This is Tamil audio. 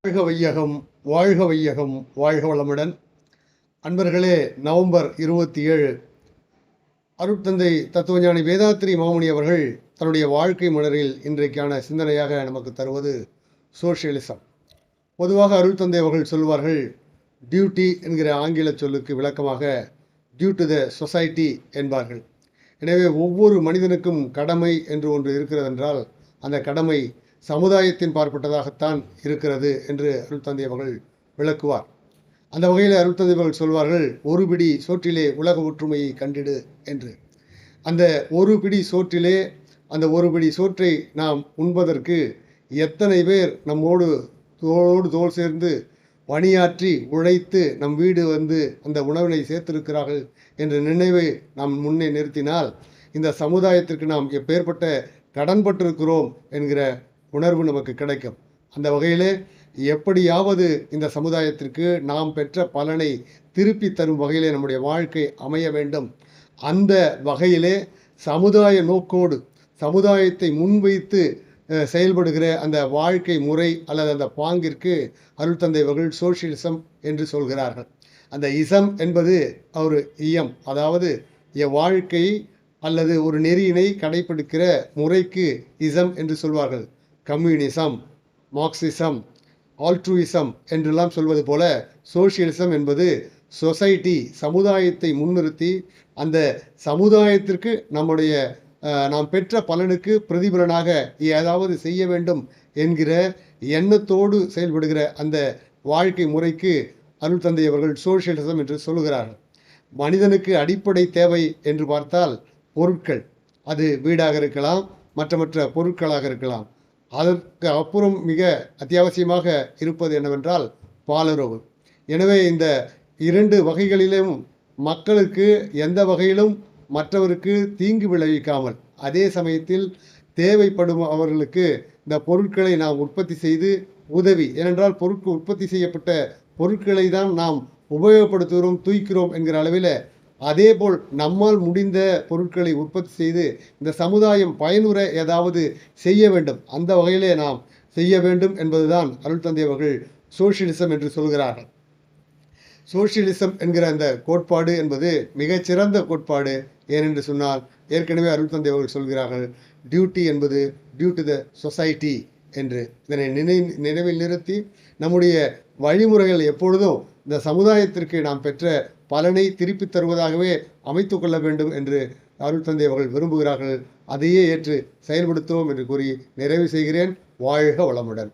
வாழ்க வையகம், வாழ்க வையகம், வாழ்க வளமுடன். அன்பர்களே, நவம்பர் 27 அருட்தந்தை தத்துவஞானி வேதாத்திரி மாமுனி அவர்கள் தன்னுடைய வாழ்க்கை மலரில் இன்றைக்கான சிந்தனையாக நமக்கு தருவது சோஷியலிசம். பொதுவாக அருட்தந்தை அவர்கள் சொல்வார்கள், டியூட்டி என்கிற ஆங்கில சொல்லுக்கு விளக்கமாக டியூ டு த சொசைட்டி என்பார்கள். எனவே ஒவ்வொரு மனிதனுக்கும் கடமை என்று ஒன்று இருக்கிறது என்றால் அந்த கடமை சமுதாயத்தின் பார்ப்பட்டதாகத்தான் இருக்கிறது என்று அருட்தந்தை அவர்கள் விளக்குவார். அந்த வகையில் அருட்தந்தை அவர்கள் சொல்வார்கள், ஒரு பிடி சோற்றிலே உலக ஒற்றுமையை கண்டிடு என்று. அந்த ஒரு பிடி சோற்றிலே அந்த ஒரு பிடி சோற்றை நாம் உண்பதற்கு எத்தனை பேர் நம்மோடு தோளோடு தோள் சேர்ந்து பணியாற்றி உழைத்து நம் வீடு வந்து அந்த உணவினை சேர்த்திருக்கிறார்கள் என்ற நினைவை நாம் முன்னே நிறுத்தினால் இந்த சமுதாயத்திற்கு நாம் எப்பேற்பட்ட கடன்பட்டிருக்கிறோம் என்கிற உணர்வு நமக்கு கிடைக்கும். அந்த வகையிலே எப்படியாவது இந்த சமுதாயத்திற்கு நாம் பெற்ற பலனை திருப்பி தரும் வகையிலே நம்முடைய வாழ்க்கை அமைய வேண்டும். அந்த வகையிலே சமுதாய நோக்கோடு சமுதாயத்தை முன்வைத்து செயல்படுகிற அந்த வாழ்க்கை முறை அல்லது அந்த பாங்கிற்கு அருட்தந்தை அவர்கள் சோஷியலிசம் என்று சொல்கிறார்கள். அந்த இசம் என்பது ஒரு இயம், அதாவது வாழ்க்கை அல்லது ஒரு நெறியினை கடைபிடிக்கிற முறைக்கு இசம் என்று சொல்வார்கள். கம்யூனிசம், மார்க்சிசம், ஆல்ட்ரூயிசம் என்றெல்லாம் சொல்வது போல சோஷியலிசம் என்பது சொசைட்டி, சமுதாயத்தை முன்னிறுத்தி அந்த சமுதாயத்திற்கு நாம் பெற்ற பலனுக்கு பிரதிபலனாக ஏதாவது செய்ய வேண்டும் என்கிற எண்ணத்தோடு செயல்படுகிற அந்த வாழ்க்கை முறைக்கு அருட்தந்தை அவர்கள் சோஷியலிசம் என்று சொல்லுகிறார்கள். மனிதனுக்கு அடிப்படை தேவை என்று பார்த்தால் பொருட்கள், அது வீடாக இருக்கலாம், மற்ற பொருட்களாக இருக்கலாம். அதற்கு அப்புறம் மிக அத்தியாவசியமாக இருப்பது என்னவென்றால் பாலுறவு. எனவே இந்த இரண்டு வகைகளிலும் மக்களுக்கு எந்த வகையிலும் மற்றவருக்கு தீங்கு விளைவிக்காமல், அதே சமயத்தில் தேவைப்படும் அவர்களுக்கு இந்த பொருட்களை நாம் உற்பத்தி செய்து உதவி, ஏனென்றால் உற்பத்தி செய்யப்பட்ட பொருட்களை தான் நாம் உபயோகப்படுத்துகிறோம், தூய்க்கிறோம் என்கிற அளவில் அதேபோல் நம்மால் முடிந்த பொருட்களை உற்பத்தி செய்து இந்த சமுதாயம் பயனுற ஏதாவது செய்ய வேண்டும். அந்த வகையிலே நாம் செய்ய வேண்டும் என்பதுதான் அருட்தந்தை அவர்கள் சோஷியலிசம் என்று சொல்கிறார்கள். சோஷியலிசம் என்கிற அந்த கோட்பாடு என்பது மிகச்சிறந்த கோட்பாடு. ஏனென்று சொன்னால் ஏற்கனவே அருட்தந்தை அவர்கள் சொல்கிறார்கள், டியூட்டி என்பது டியூ டு த சொசைட்டி என்று. இதனை நினைவில் நிறுத்தி நம்முடைய வழிமுறைகள் எப்பொழுதும் இந்த சமுதாயத்திற்கு நாம் பெற்ற பலனை திருப்பி தருவதாகவே அமைத்து கொள்ள வேண்டும் என்று அருட்தந்தை அவர்கள் விரும்புகிறார்கள். அதையே ஏற்று செயல்படுத்துவோம் என்று கூறி நிறைவு செய்கிறேன். வாழ்க வளமுடன்.